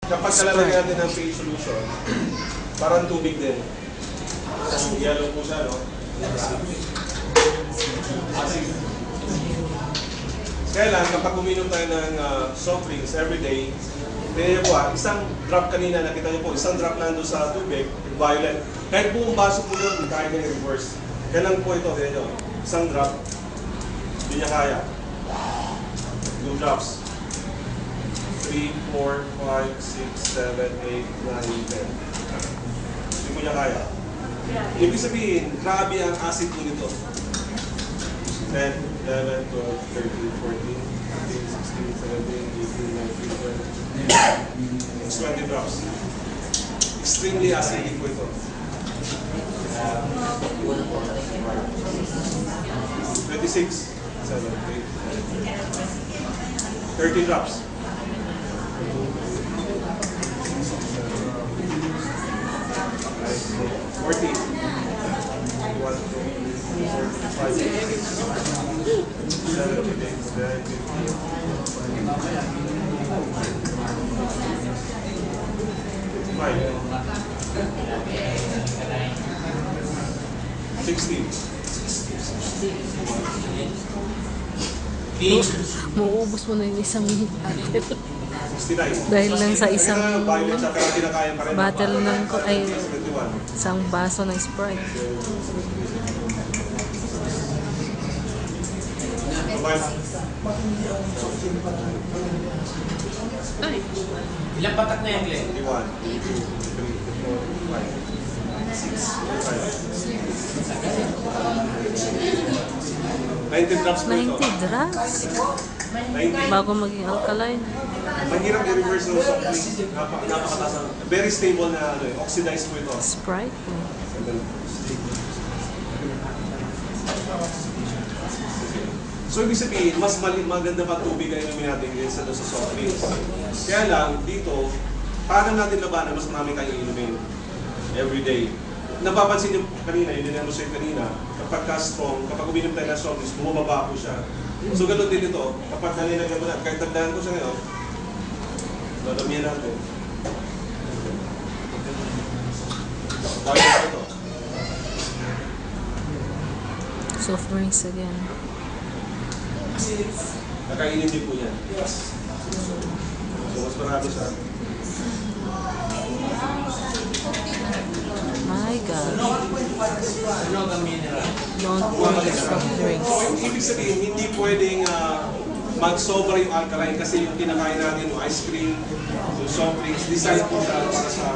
Kapag kalalagyan natin ng pH solution, parang tubig din. Yellow po siya, no? Acid. Kaya lang, kapag uminom tayo ng soft drinks everyday, tingnan nyo po isang drop kanina, nakita nyo po, isang drop nando sa tubig, violet. Kahit buong baso po yun, kaya nyo reverse. Kaya lang po ito, tingnan nyo, isang drop, hindi niya kaya. 2 drops. 3, 4, 5, 6, 7, 8, 9, 10. Hindi mo niya kaya. Ibig sabihin, grabe ang acid po nito. 10, 11, 12, 13, 14, 15, 16, 17, 18, 19, 20. It's 20 drops. Extremely acidic po ito. 26, 7, 8, 13 drops. 14. 1, 2, 3, 4, 5, 6, 7, 8, 9, 10. 16. Mauubos mo na yung isang bottle. 69. Dahil lang sa isang bottle ng ay 71. isang baso ng Sprite. Ay, ilang patak na yan, Glenn? 1, 2, 3, 4, 5, 6, 19 drops po ito. 90 drops? 90. Bago maging alkaline. Mahirap i-reverse ng soft drink. Napakataas na. Very stable na oxidized po ito. Sprite. So, ibig sabihin, mas maganda pa tubig ang inumin natin kaysa sa soft drinks. Kaya lang, dito, paano natin labanan mas marami kayong inumin every day. Napapansin niyo kanina, yun din ang sa'yo kanina, kapag ka-strong, kapag uminom tayo ng soft drinks, bumababa po siya. So, ganoon din ito, kapag nalinagyan mo na, kahit tagdahan ko siya ngayon, lalamihan natin. Bakit ito? Soft drinks again. Nakainin din po yan. So, mas marami siya. My God. Ano ang mineral? Don't drink soft drinks. Ibig sabihin, hindi pwedeng mag-sobra yung alkaline kasi yung kinakain natin, yung ice cream, yung soft drinks, design po siya para sa